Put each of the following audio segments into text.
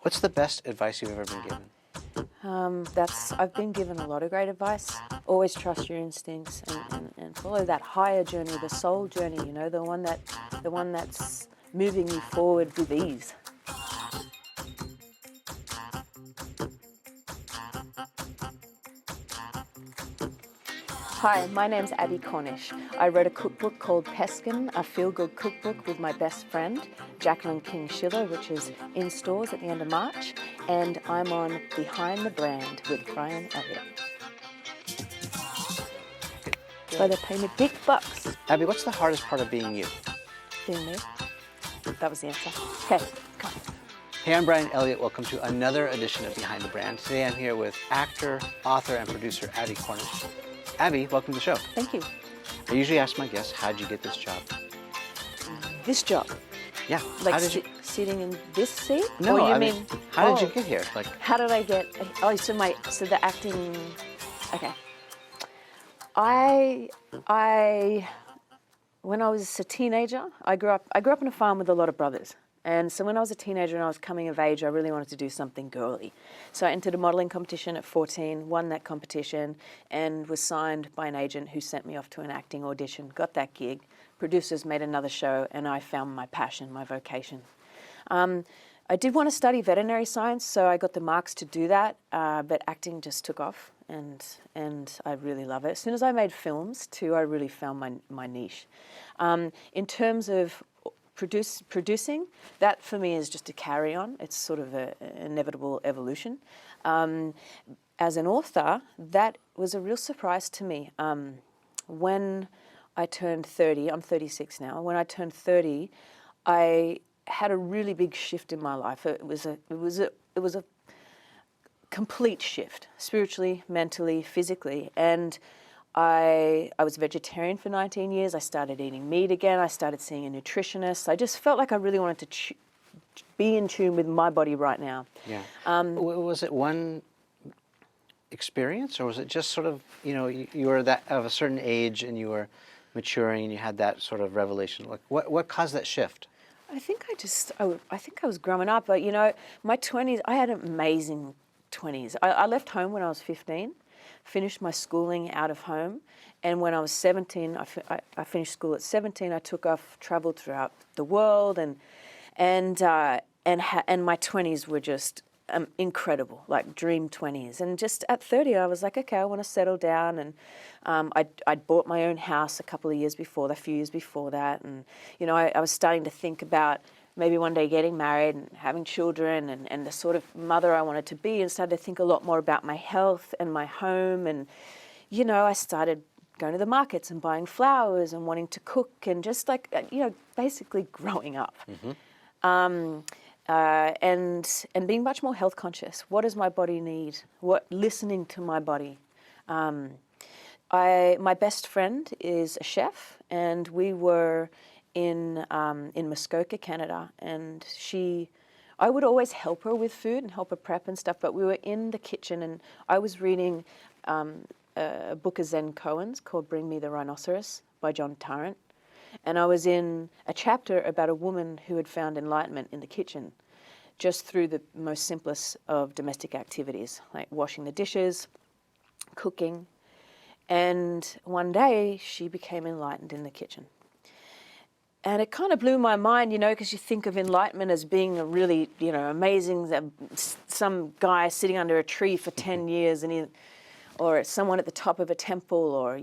What's the best advice you've ever been given? I've been given a lot of great advice. Always trust your instincts and follow that higher journey, the soul journey, you know, the one that's moving you forward with ease. Hi, my name's Abbie Cornish. I wrote a cookbook called Pescan, a Feel Good Cookbook with my best friend, Jacqueline King Schiller, which is in stores at the end of March, and I'm on Behind the Brand with Bryan Elliott. So they pay me big bucks. Abbie, what's the hardest part of being you? Being me. That was the answer. Okay, come on. Hey, I'm Bryan Elliott. Welcome to another edition of Behind the Brand. Today I'm here with actor, author, and producer Abbie Cornish. Abbie, welcome to the show. Thank you. I usually ask my guests, how'd you get this job? This job? Yeah. Like how did you... sitting in this seat? No, or you I mean, how did you get here? Like, how did I get? Oh, so the acting. Okay. When I was a teenager, I grew up on a farm with a lot of brothers. And so when I was a teenager and I was coming of age, I really wanted to do something girly. So I entered a modelling competition at 14, won that competition, and was signed by an agent who sent me off to an acting audition, got that gig. Producers made another show, and I found my passion, my vocation. I did want to study veterinary science, so I got the marks to do that, but acting just took off, and I really love it. As soon as I made films, too, I really found my niche. In terms of producing, that for me is just a carry-on. It's sort of an inevitable evolution. As an author, that was a real surprise to me. When I turned 30, I'm 36 now, when I turned 30, I had a really big shift in my life. It was a complete shift, spiritually, mentally, physically, and I was a vegetarian for 19 years. I started eating meat again. I started seeing a nutritionist. I just felt like I really wanted to be in tune with my body right now. yeah. Was it one experience, or was it just sort of, you were that of a certain age and you were maturing and you had that sort of revelation? Like, what caused that shift? I think I was growing up. But, my 20s, I had amazing 20s. I left home when I was 15. Finished my schooling out of home, and when I was 17, I finished school at 17. I took off, traveled throughout the world, and my 20s were just incredible, like dream 20s. And just at 30, I was like, okay, I want to settle down, and I'd bought my own house a few years before that, and I was starting to think about maybe one day getting married and having children and the sort of mother I wanted to be, and started to think a lot more about my health and my home. And, I started going to the markets and buying flowers and wanting to cook and just like, basically growing up. Mm-hmm. And being much more health conscious. What does my body need? Listening to my body. My best friend is a chef, and we were in Muskoka, Canada, and I would always help her with food and help her prep and stuff, but we were in the kitchen, and I was reading a book of Zen koans called Bring Me the Rhinoceros by John Tarrant, and I was in a chapter about a woman who had found enlightenment in the kitchen, just through the most simplest of domestic activities, like washing the dishes, cooking, and one day she became enlightened in the kitchen. And it kind of blew my mind, because you think of enlightenment as being a really, amazing, some guy sitting under a tree for 10 years or someone at the top of a temple, or,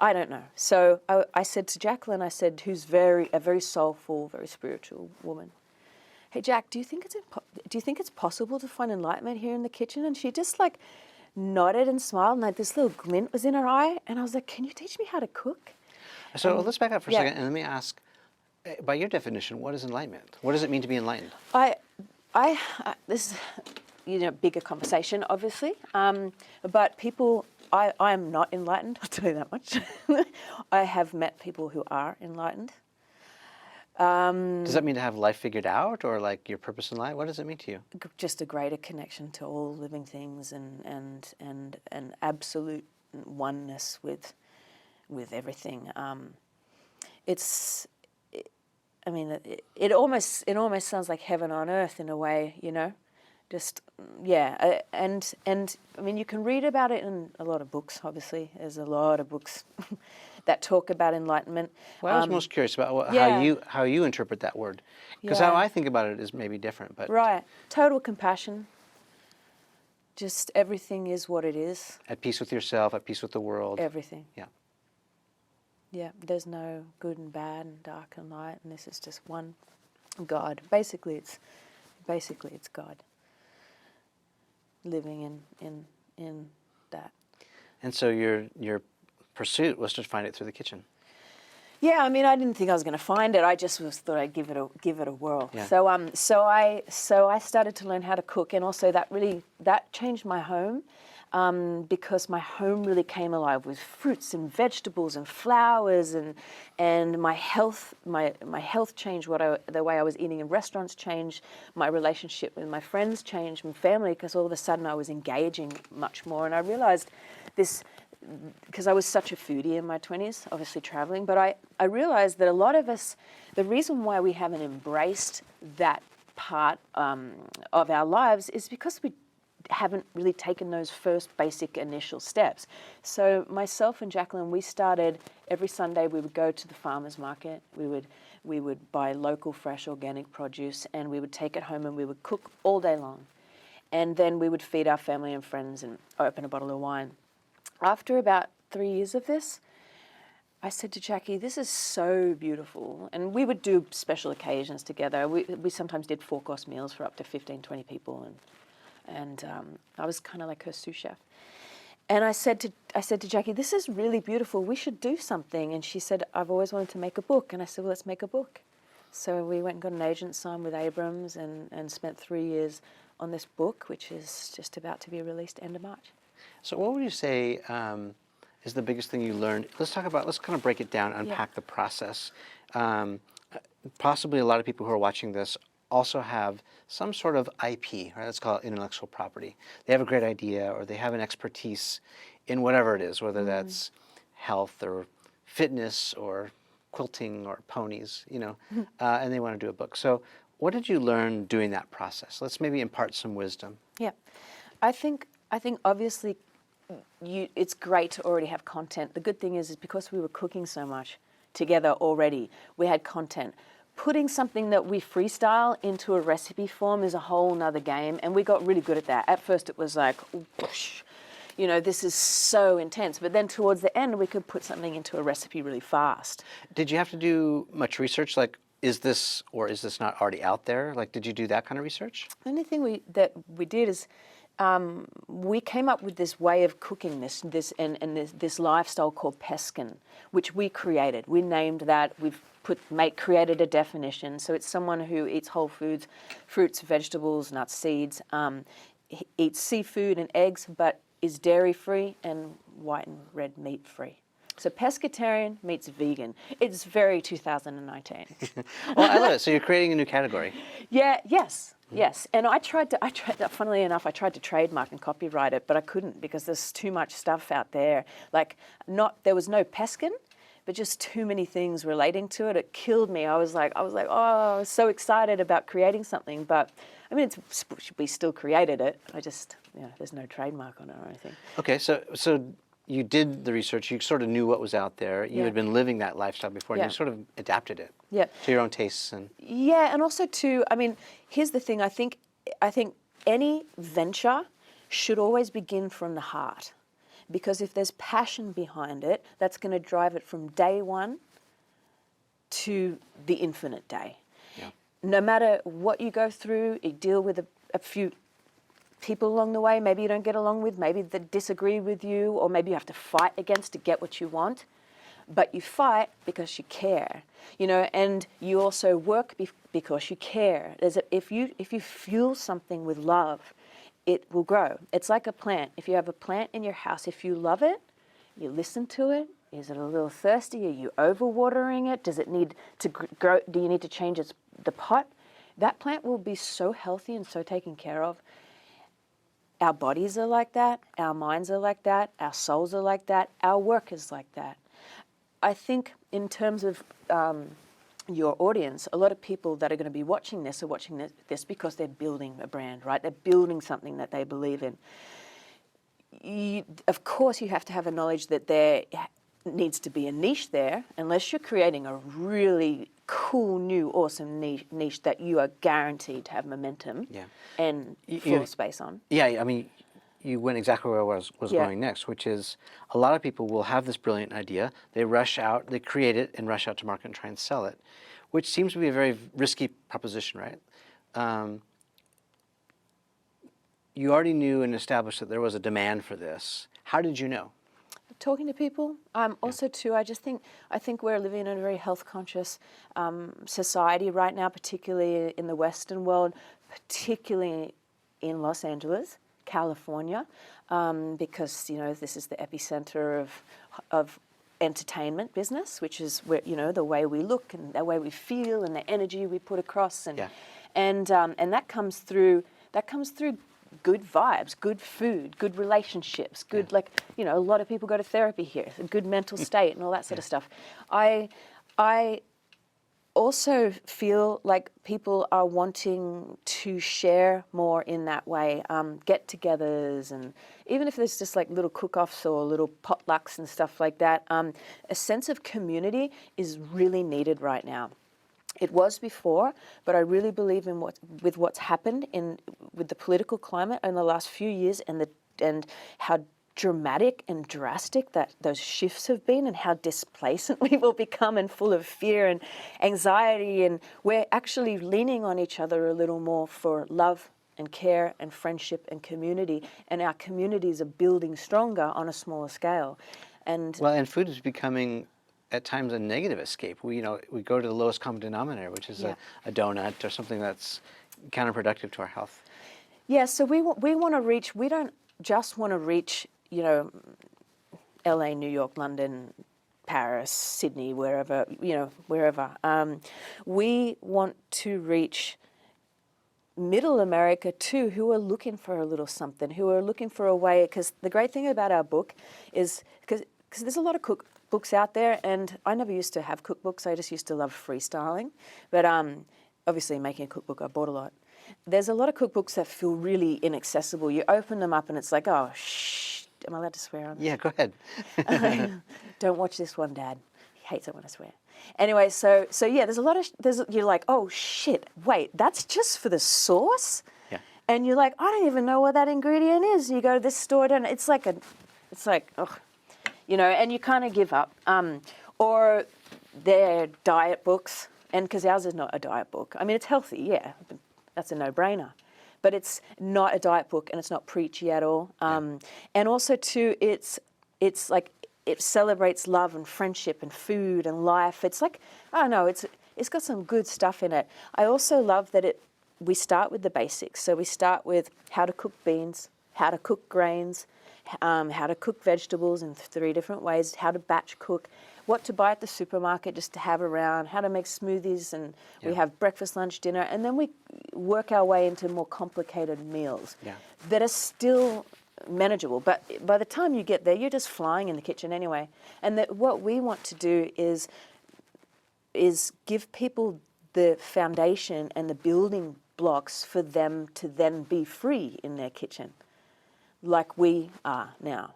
I don't know. So I said to Jacqueline, who's a very soulful, very spiritual woman, hey, Jack, do you think it's possible to find enlightenment here in the kitchen? And she just like nodded and smiled, and like this little glint was in her eye. And I was like, can you teach me how to cook? So let's back up for a second, and let me ask, by your definition, what is enlightenment? What does it mean to be enlightened? This is, bigger conversation, obviously, but people, I'm not enlightened, I'll tell you that much. I have met people who are enlightened. Does that mean to have life figured out, or like your purpose in life? What does it mean to you? Just a greater connection to all living things, and an absolute oneness with everything. I mean, it almost sounds like heaven on earth in a way, you know. Just and I mean, you can read about it in a lot of books. Obviously, there's a lot of books that talk about enlightenment. Well, I was most curious about yeah. how you interpret that word, because how Yeah. I think about it is maybe different. But Right, total compassion. Just everything is what it is. at peace with yourself, at peace with the world. Everything. Yeah. Yeah, there's no good and bad and dark and light, and this is just one God. Basically, it's God living in that. And so your pursuit was to find it through the kitchen. Yeah, I mean, I didn't think I was going to find it. I just thought I'd give it a whirl. Yeah. So I started to learn how to cook, and also that changed my home. Because my home really came alive with fruits and vegetables and flowers, and my health changed. The way I was eating in restaurants changed. My relationship with my friends changed, my family, because all of a sudden I was engaging much more. And I realized this, because I was such a foodie in my 20s, obviously traveling, but I realized that a lot of us, the reason why we haven't embraced that part of our lives is because we haven't really taken those first basic initial steps. So myself and Jacqueline, we started every Sunday. We would go to the farmers market. We would buy local, fresh, organic produce, and we would take it home and we would cook all day long. And then we would feed our family and friends and open a bottle of wine. After about 3 years of this, I said to Jackie, this is so beautiful. And we would do special occasions together. We sometimes did 4-course meals for up to 15, 20 people. And I was kind of like her sous chef. And I said to Jackie, this is really beautiful. We should do something. And she said, I've always wanted to make a book. And I said, well, let's make a book. So we went and got an agent signed with Abrams and spent 3 years on this book, which is just about to be released end of March. So what would you say is the biggest thing you learned? Let's kind of break it down, unpack the process. Possibly a lot of people who are watching this also have some sort of IP, right? Let's call it intellectual property. They have a great idea, or they have an expertise in whatever it is, whether that's health or fitness or quilting or ponies, you know, and they want to do a book. So what did you learn doing that process? Let's maybe impart some wisdom. Yeah, I think obviously it's great to already have content. The good thing is because we were cooking so much together already, we had content. Putting something that we freestyle into a recipe form is a whole nother game, and we got really good at that. At first it was like, whoosh, you know, this is so intense, but then towards the end we could put something into a recipe really fast. Did you have to do much research, like is this or is this not already out there? Like, did you do that kind of research? The only thing we did is we came up with this way of cooking this lifestyle called Pescan, which we created. We named that. We've created a definition. So it's someone who eats whole foods, fruits, vegetables, nuts, seeds, eats seafood and eggs, but is dairy-free and white and red meat-free. So pescatarian meets vegan. It's very 2019. Well, I love it. So you're creating a new category. Yes. And I tried to, funnily enough, I tried to trademark and copyright it, but I couldn't because there's too much stuff out there. There was no Pescan, but just too many things relating to it. It killed me. I was like, oh, I was so excited about creating something, but I mean, we still created it. There's no trademark on it or anything. Okay, so you did the research. You sort of knew what was out there. You had been living that lifestyle before, and you sort of adapted it to your own tastes. And also to, I mean, here's the thing. I think any venture should always begin from the heart. Because if there's passion behind it, that's going to drive it from day one to the infinite day. Yeah. No matter what you go through, you deal with a few people along the way, maybe you don't get along with, maybe they disagree with you, or maybe you have to fight against to get what you want. But you fight because you care, you know, and you also work because you care. If you fuel something with love, it will grow. It's like a plant. If you have a plant in your house, if you love it, you listen to it. Is it a little thirsty? Are you overwatering it? Does it need to grow? Do you need to change the pot? That plant will be so healthy and so taken care of. Our bodies are like that. Our minds are like that. Our souls are like that. Our work is like that. I think in terms of your audience, a lot of people that are going to be watching this are watching this because they're building a brand, right? They're building something that they believe in. Of course, you have to have a knowledge that there needs to be a niche there, unless you're creating a really cool, new, awesome niche that you are guaranteed to have momentum and floor space on. Yeah, I mean, you went exactly where I was going next, which is a lot of people will have this brilliant idea, they rush out, they create it and rush out to market and try and sell it, which seems to be a very risky proposition, right? You already knew and established that there was a demand for this. How did you know? Talking to people. Also, too, I think we're living in a very health-conscious society right now, particularly in the Western world, particularly in Los Angeles, California, because this is the epicenter of entertainment business, which is where the way we look and the way we feel and the energy we put across, and that comes through. Good vibes, good food, good relationships, good a lot of people go to therapy here, a good mental state and all that sort of stuff. I also feel like people are wanting to share more in that way, get-togethers, and even if there's just like little cook-offs or little potlucks and stuff like that, a sense of community is really needed right now. It was before, but I really believe in what's happened with the political climate in the last few years, and how dramatic and drastic that those shifts have been, and how displacent we've all become, and full of fear and anxiety, and we're actually leaning on each other a little more for love and care and friendship and community, and our communities are building stronger on a smaller scale. And food is becoming at times a negative escape. We go to the lowest common denominator, which is a donut or something that's counterproductive to our health. Yeah, so we want to reach. We don't just want to reach, LA, New York, London, Paris, Sydney, wherever. We want to reach Middle America too, who are looking for a little something, who are looking for a way. Because the great thing about our book is because there's a lot of cookbooks out there, and I never used to have cookbooks. I just used to love freestyling. But obviously making a cookbook, I bought a lot. There's a lot of cookbooks that feel really inaccessible. You open them up and it's like, oh, shh. Am I allowed to swear on this? Yeah, go ahead. Don't watch this one, Dad. He hates it when I swear. Anyway, so yeah, you're like, oh shit, wait, that's just for the sauce? Yeah. And you're like, I don't even know what that ingredient is. You go to this store, and it's like, ugh. And you kind of give up. Or they're diet books, and because ours is not a diet book. I mean, it's healthy, yeah, that's a no-brainer. But it's not a diet book, and it's not preachy at all. And also, too, it's like it celebrates love and friendship and food and life. It's like, I don't know, it's got some good stuff in it. I also love that we start with the basics. So we start with how to cook beans, how to cook grains, how to cook vegetables in 3 different ways, how to batch cook, what to buy at the supermarket just to have around, how to make smoothies, and we have breakfast, lunch, dinner, and then we work our way into more complicated meals that are still manageable. But by the time you get there, you're just flying in the kitchen anyway. And what we want to do is give people the foundation and the building blocks for them to then be free in their kitchen, like we are now.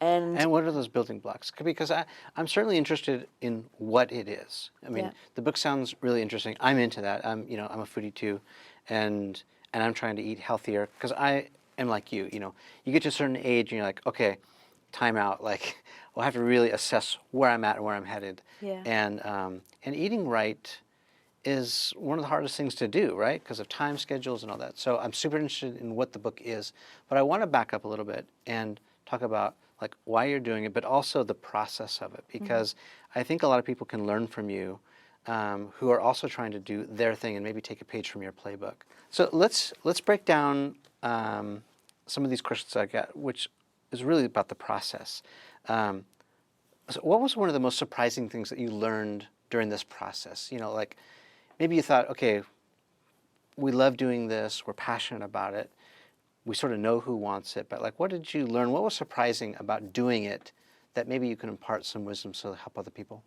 And what are those building blocks? Because I'm certainly interested in what it is. I mean, the book sounds really interesting. I'm into that. I'm a foodie too, and I'm trying to eat healthier because I am like you. You get to a certain age and you're like, okay, time out. Like, well, I have to really assess where I'm at and where I'm headed. Yeah. And eating right is one of the hardest things to do, right? Because of time schedules and all that. So I'm super interested in what the book is, but I want to back up a little bit and talk about like why you're doing it, but also the process of it, because I think a lot of people can learn from you who are also trying to do their thing and maybe take a page from your playbook. So let's break down some of these questions I got, which is really about the process. So what was one of the most surprising things that you learned during this process? Like maybe you thought, okay, we love doing this, we're passionate about it, we sort of know who wants it, but like, what did you learn? What was surprising about doing it that maybe you can impart some wisdom so to help other people?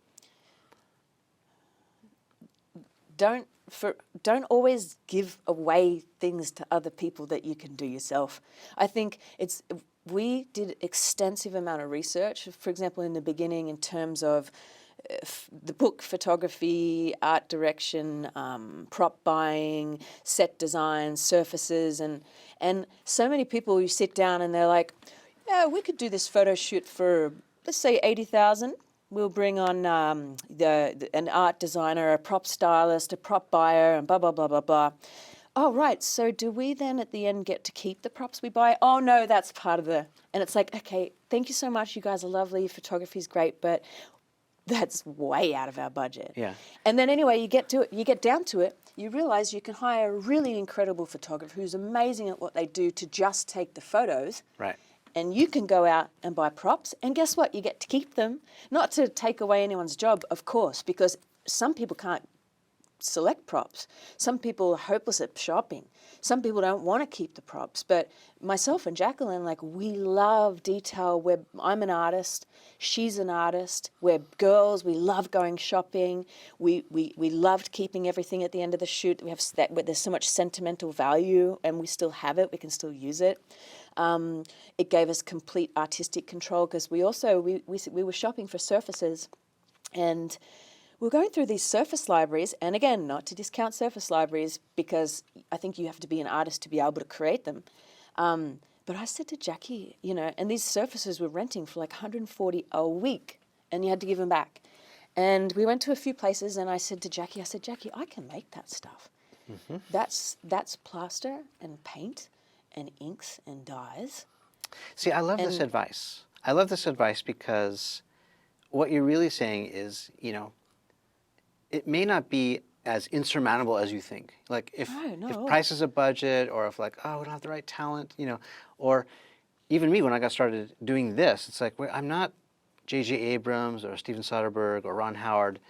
don't always give away things to other people that you can do yourself. I think we did extensive amount of research, for example, in the beginning in terms of the book photography, art direction, prop buying, set design, surfaces, and so many people you sit down and they're like, yeah, we could do this photo shoot for, let's say, 80,000. We'll bring on an art designer, a prop stylist, a prop buyer, and blah, blah, blah, blah, blah. Oh, right. So do we then at the end get to keep the props we buy? Oh, no, that's part of the... And it's like, okay, thank you so much. You guys are lovely. Photography's great, but that's way out of our budget. Yeah. And then anyway, you get down to it, you realize you can hire a really incredible photographer who's amazing at what they do to just take the photos. Right. And you can go out and buy props, and guess what? You get to keep them. Not to take away anyone's job, of course, because some people can't select props. Some people are hopeless at shopping. Some people don't want to keep the props. But myself and Jacqueline, like, we love detail. I'm an artist. She's an artist. We're girls. We love going shopping. We loved keeping everything at the end of the shoot. We have that. There's so much sentimental value, and we still have it. We can still use it. It gave us complete artistic control because we were shopping for surfaces, and we're going through these surface libraries, and again, not to discount surface libraries because I think you have to be an artist to be able to create them. But I said to Jackie, and these surfaces were renting for like 140 a week, and you had to give them back. And we went to a few places, and I said to Jackie, I can make that stuff. Mm-hmm. That's plaster and paint and inks and dyes. See, I love this advice. I love this advice because what you're really saying is, it may not be as insurmountable as you think. Like if price is a budget, or if like, oh, we don't have the right talent, or even me when I got started doing this, it's like, I'm not J.J. Abrams or Steven Soderbergh or Ron Howard.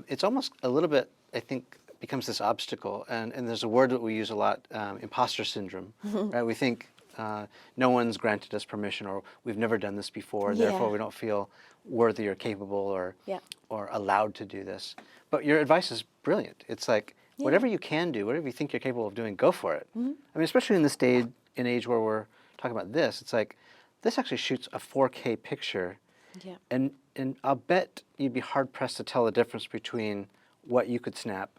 It's almost a little bit, I think, becomes this obstacle. And there's a word that we use a lot, imposter syndrome, right? We think no one's granted us permission, or we've never done this before, therefore we don't feel worthy or capable or allowed to do this. But your advice is brilliant. It's like, whatever you can do, whatever you think you're capable of doing, go for it. Mm-hmm. I mean, especially in this day and age where we're talking about this, it's like, this actually shoots a 4K picture. Yeah. And I'll bet you'd be hard-pressed to tell the difference between what you could snap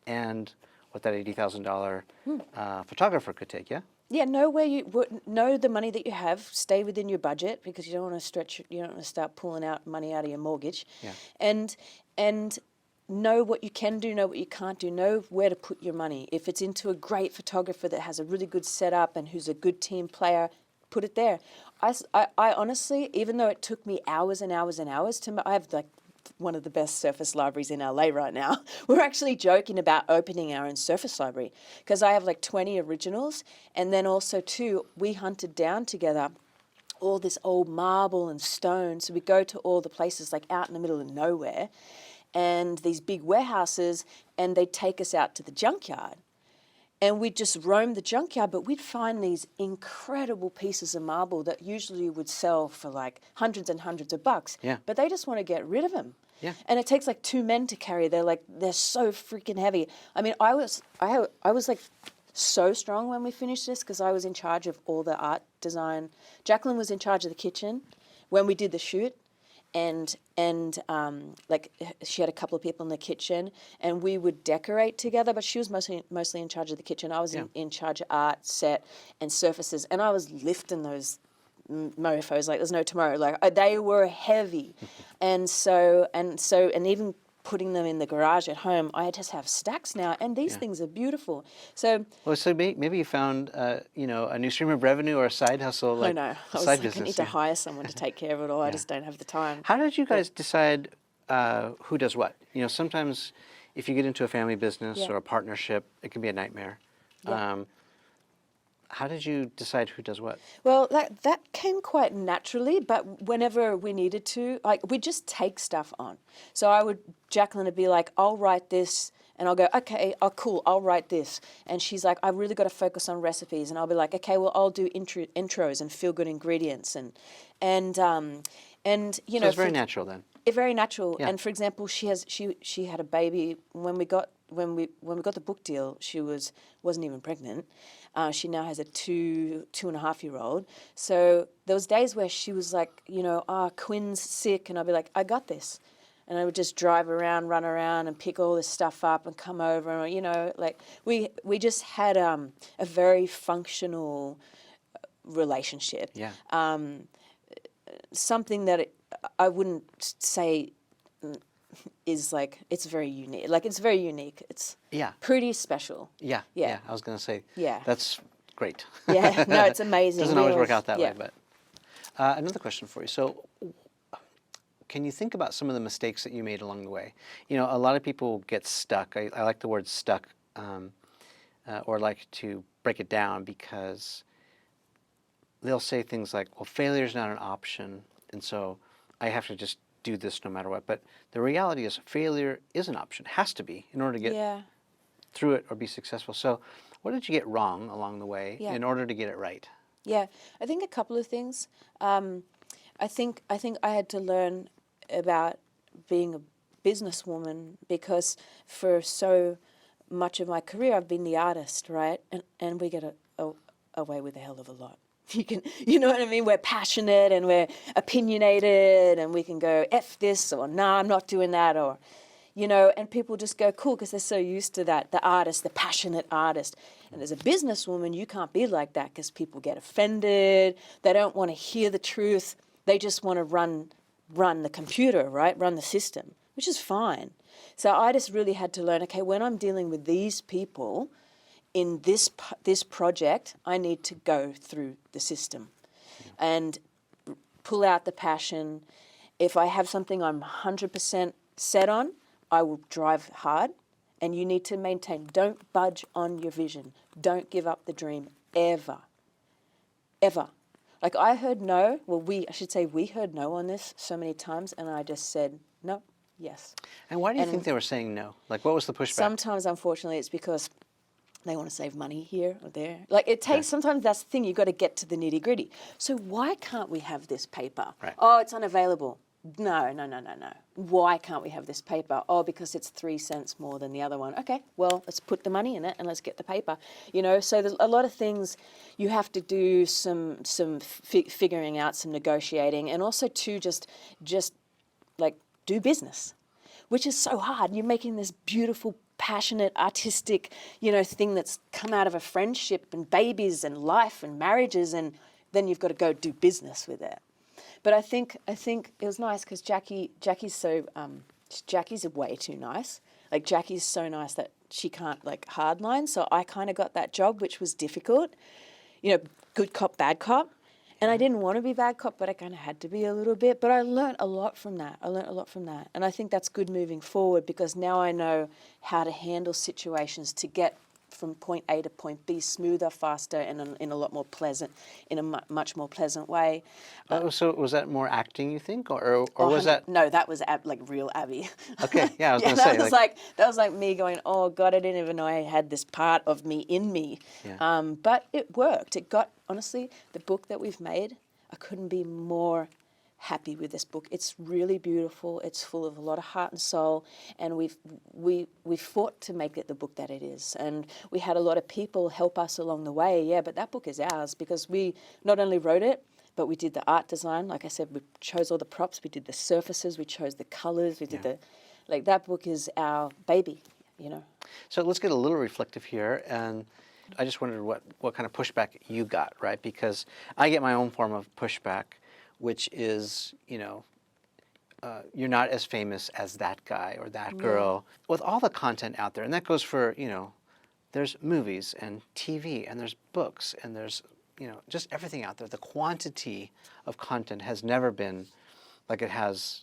and what that $80,000 photographer could take, yeah? Yeah, know the money that you have, stay within your budget because you don't want to you don't want to start pulling out money out of your mortgage. Yeah. And know what you can do, know what you can't do, know where to put your money. If it's into a great photographer that has a really good setup and who's a good team player, put it there. I honestly, even though it took me hours and hours and hours I have like one of the best surface libraries in LA right now. We're actually joking about opening our own surface library because I have like 20 originals, and then also too, we hunted down together all this old marble and stone. So we go to all the places like out in the middle of nowhere and these big warehouses, and they'd take us out to the junkyard. And we'd just roam the junkyard, but we'd find these incredible pieces of marble that usually would sell for like hundreds and hundreds of bucks. Yeah. But they just want to get rid of them. Yeah. And it takes like 2 men to carry. They're so freaking heavy. I mean, I was like so strong when we finished this because I was in charge of all the art design. Jacqueline was in charge of the kitchen when we did the shoot. And like she had a couple of people in the kitchen, and we would decorate together. But she was mostly in charge of the kitchen. I was in charge of art, set, and surfaces, and I was lifting those mofos like there's no tomorrow. Like they were heavy, and even putting them in the garage at home, I just have stacks now, and these things are beautiful. So maybe you found a new stream of revenue or a side hustle, like I was side like, business. I need to hire someone to take care of it all. I just don't have the time. How did you guys decide who does what? Sometimes if you get into a family business or a partnership, it can be a nightmare. Yeah. How did you decide who does what? Well, that came quite naturally, but whenever we needed to, like we'd just take stuff on. So Jacqueline would be like, I'll write this, and I'll go, okay, oh cool, I'll write this. And she's like, I've really got to focus on recipes, and I'll be like, okay, well I'll do intros and feel good ingredients, and so it's very natural then. very natural. Yeah. And for example, she had a baby when we got the book deal. She wasn't even pregnant. She now has a 2.5-year-old. So there was days where she was like, Quinn's sick, and I'd be like, I got this. And I would just drive around, run around, and pick all this stuff up and come over. And, like we just had a very functional relationship. Yeah. Something that I wouldn't say is like, it's very unique. Like, it's very unique. It's pretty special. Yeah. Yeah. I was going to say, Yeah. that's great. Yeah, no, it's amazing. Doesn't always work out that yeah. way, but another question for you. So can you think about some of the mistakes that you made along the way? A lot of people get stuck. I like the word stuck, or like to break it down, because they'll say things like, well, failure is not an option, and so I have to just do this no matter what. But the reality is failure is an option, has to be, in order to get through it or be successful. So what did you get wrong along the way in order to get it right? Yeah, I think a couple of things. I think I had to learn about being a businesswoman, because for so much of my career I've been the artist, right? And we get away with a hell of a lot. You know what I mean? We're passionate and we're opinionated, and we can go F this, or nah, I'm not doing that, or, and people just go cool because they're so used to that, the artist, the passionate artist. And as a businesswoman, you can't be like that, because people get offended. They don't want to hear the truth. They just want to run the computer, right? Run the system, which is fine. So I just really had to learn, okay, when I'm dealing with these people in this project, I need to go through the system and pull out the passion. If I have something I'm 100% set on, I will drive hard, and you need to maintain. Don't budge on your vision. Don't give up the dream, ever. Ever. Like, I heard no, I should say we heard no on this so many times, and I just said no, yes. And why do you think they were saying no? Like, what was the pushback? Sometimes, unfortunately, it's because they want to save money here or there. Like, it takes, sometimes that's the thing, you've got to get to the nitty gritty. So why can't we have this paper? Right. Oh, it's unavailable. No. Why can't we have this paper? Oh, because it's 3 cents more than the other one. Okay, well, let's put the money in it and let's get the paper. So there's a lot of things you have to do, some figuring out, some negotiating, and also to just like do business, which is so hard. You're making this beautiful, passionate, artistic, thing that's come out of a friendship and babies and life and marriages, and then you've got to go do business with it. But I think it was nice because Jackie's way too nice. Like, Jackie's so nice that she can't hardline. So I kind of got that job, which was difficult. Good cop, bad cop. And I didn't want to be bad cop, but I kind of had to be a little bit. But I learned a lot from that. And I think that's good moving forward, because now I know how to handle situations to get from point A to point B smoother, faster, and in a lot more pleasant, in a much more pleasant way. So was that more acting, you think, or was that? No, that was real Abbie. Okay, yeah, I was going to say. That was like me going, oh God, I didn't even know I had this part of me in me. Yeah. But it worked. Honestly, the book that we've made, I couldn't be more happy with this book. It's really beautiful. It's full of a lot of heart and soul, and we fought to make it the book that it is. And we had a lot of people help us along the way. Yeah, but that book is ours, because we not only wrote it, but we did the art design. Like I said, we chose all the props. We did the surfaces. We chose the colors. We did that book is our baby. So let's get a little reflective here, and I just wondered what kind of pushback you got, right? Because I get my own form of pushback, which is, you're not as famous as that guy or that girl. With all the content out there, and that goes for, there's movies and TV, and there's books, and there's, just everything out there. The quantity of content has never been like it has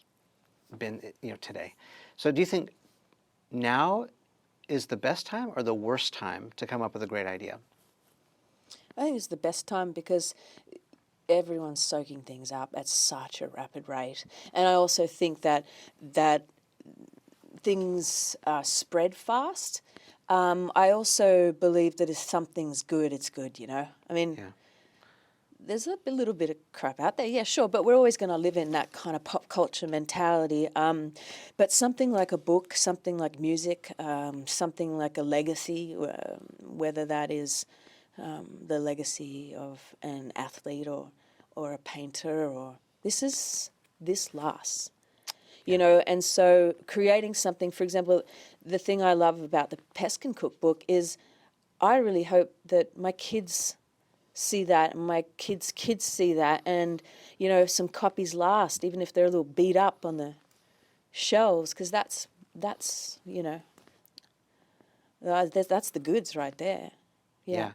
been, today. So do you think now is the best time or the worst time to come up with a great idea? I think it's the best time, because everyone's soaking things up at such a rapid rate. And I also think that things spread fast. I also believe that if something's good, it's good, I mean, there's a little bit of crap out there, yeah, sure, but we're always going to live in that kind of pop culture mentality. But something like a book, something like music, something like a legacy, whether that is the legacy of an athlete or a painter, or this lasts. You know, and so creating something, for example, the thing I love about the Pescan cookbook is I really hope that my kids see that and my kids' kids see that, and, you know, some copies last, even if they're a little beat up on the shelves, because that's you know, that's the goods right there. Yeah.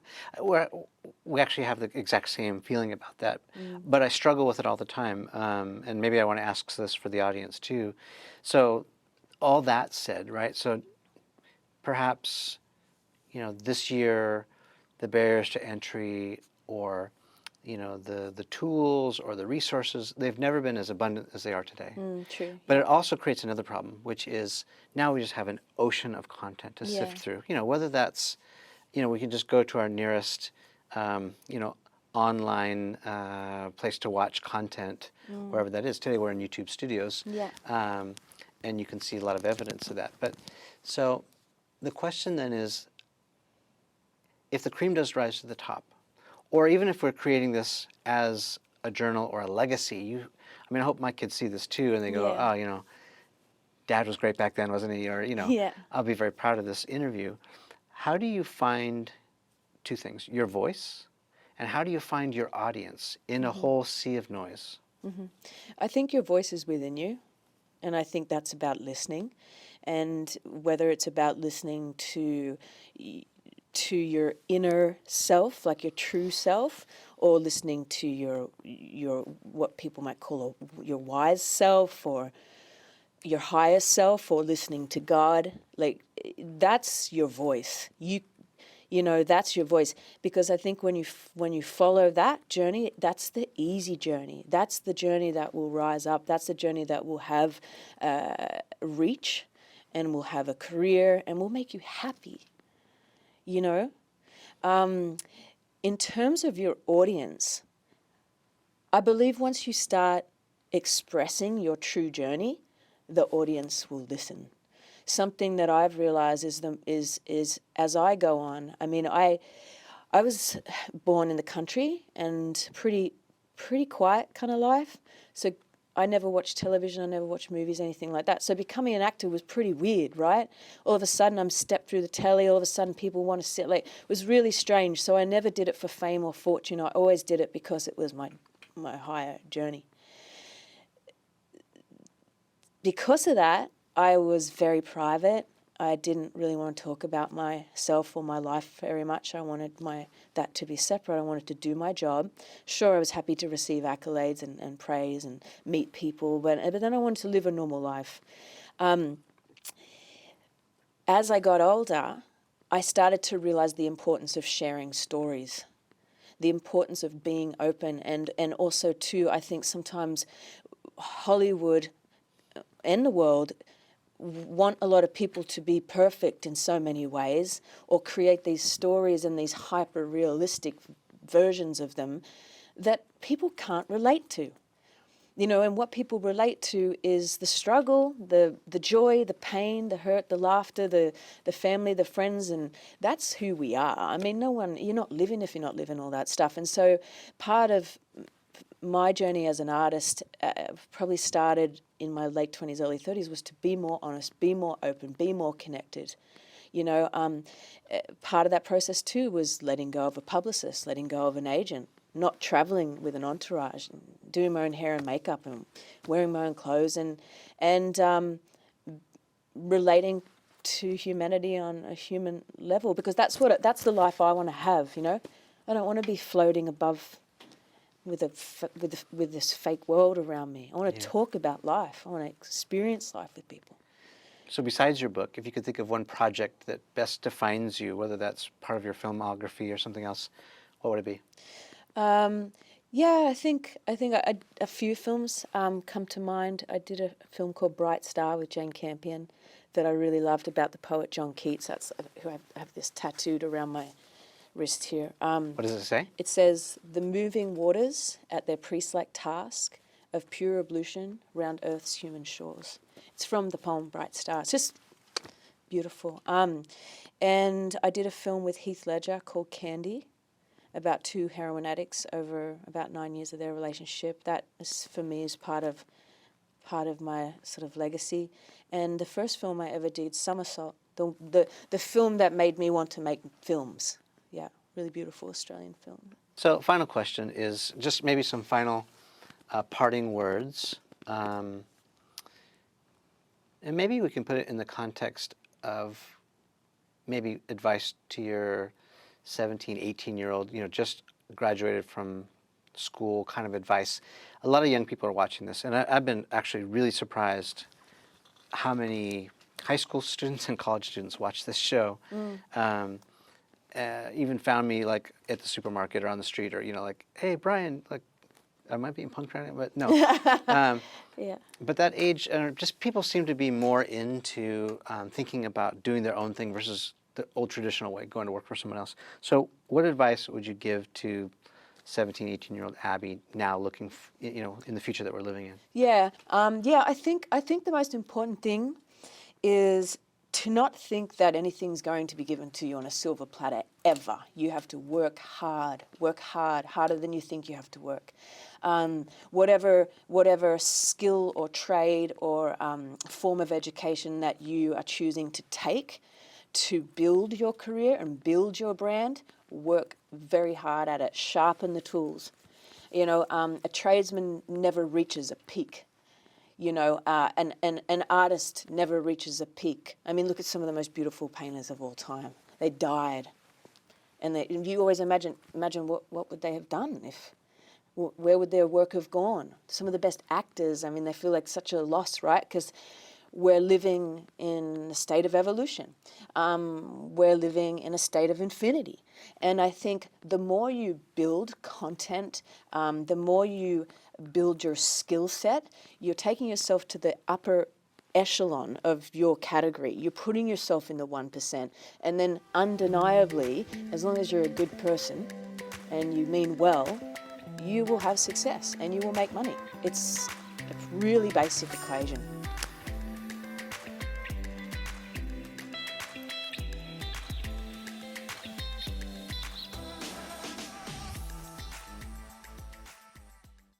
We actually have the exact same feeling about that, but I struggle with it all the time. And maybe I want to ask this for the audience too. So, all that said, right? So, perhaps, you know, this year, the barriers to entry, or, you know, the tools or the resources, they've never been as abundant as they are today. True. But it also creates another problem, which is now we just have an ocean of content to sift through. You know, whether that's, you know, we can just go to our nearest, you know, online place to watch content, wherever that is. Today we're in YouTube Studios, and you can see a lot of evidence of that. But so the question then is, if the cream does rise to the top, or even if we're creating this as a journal or a legacy, I mean, I hope my kids see this too, and they go, oh, you know, Dad was great back then, wasn't he? Or, you know, I'll be very proud of this interview. How do you find two things, your voice, and how do you find your audience in a whole sea of noise? I think your voice is within you, and I think that's about listening, and whether it's about listening to your inner self, like your true self, or listening to your what people might call your wise self, or your higher self, or listening to God, like that's your voice. You know, that's your voice, because I think when you follow that journey, that's the easy journey. That's the journey that will rise up. That's the journey that will have reach, and will have a career, and will make you happy. You know, in terms of your audience, I believe once you start expressing your true journey, the audience will listen. Something that I've realized is as I go on. I mean, I was born in the country, and pretty quiet kind of life. So I never watched television, I never watched movies, anything like that. So becoming an actor was pretty weird, right? All of a sudden I'm stepped through the telly, all of a sudden people want to sit, like, it was really strange. So I never did it for fame or fortune. I always did it because it was my higher journey. Because of that, I was very private. I didn't really want to talk about myself or my life very much. I wanted that to be separate. I wanted to do my job. Sure, I was happy to receive accolades and praise and meet people, but then I wanted to live a normal life. As I got older, I started to realize the importance of sharing stories, the importance of being open, and also too, I think sometimes Hollywood and the world want a lot of people to be perfect in so many ways, or create these stories and these hyper-realistic versions of them that people can't relate to. You know, and what people relate to is the struggle, the joy, the pain, the hurt, the laughter, the family, the friends, and that's who we are. I mean, you're not living if you're not living all that stuff. And so part of my journey as an artist probably started in my late 20s, early 30s, was to be more honest, be more open, be more connected. You know, part of that process too was letting go of a publicist, letting go of an agent, not traveling with an entourage, and doing my own hair and makeup and wearing my own clothes, and relating to humanity on a human level, because that's the life I want to have. You know, I don't want to be floating above with this fake world around me. I want to talk about life. I want to experience life with people. So besides your book, if you could think of one project that best defines you, whether that's part of your filmography or something else, what would it be? Yeah, I think a few films come to mind. I did a film called Bright Star with Jane Campion that I really loved, about the poet John Keats. That's who I have this tattooed around my wrist here. What does it say? It says, "The moving waters at their priest-like task of pure ablution round earth's human shores." It's from the poem Bright Star. It's just beautiful. And I did a film with Heath Ledger called Candy, about two heroin addicts over about 9 years of their relationship. That is, for me, is part of my sort of legacy. And the first film I ever did, Somersault, the film that made me want to make films. Yeah, really beautiful Australian film. So, final question is just maybe some final parting words. And maybe we can put it in the context of maybe advice to your 17, 18-year-old, just graduated from school kind of advice. A lot of young people are watching this, and I've been actually really surprised how many high school students and college students watch this show. Even found me like at the supermarket or on the street, or like, "Hey, Bryan, like, I might be in punk right now," but no. Yeah. But that age, just people seem to be more into thinking about doing their own thing versus the old traditional way, going to work for someone else. So what advice would you give to 17, 18-year-old Abbie now looking, in the future that we're living in? Yeah. I think the most important thing is to not think that anything's going to be given to you on a silver platter ever. You have to work hard, harder than you think you have to work. Whatever skill or trade or form of education that you are choosing to take to build your career and build your brand, work very hard at it. Sharpen the tools. A tradesman never reaches a peak. An artist never reaches a peak. I mean, look at some of the most beautiful painters of all time. They died. And you always imagine what would they have done if, where would their work have gone? Some of the best actors, I mean, they feel like such a loss, right? Because we're living in a state of evolution. We're living in a state of infinity. And I think the more you build content, the more you build your skill set, you're taking yourself to the upper echelon of your category. You're putting yourself in the 1%. And then undeniably, as long as you're a good person and you mean well, you will have success and you will make money. It's a really basic equation.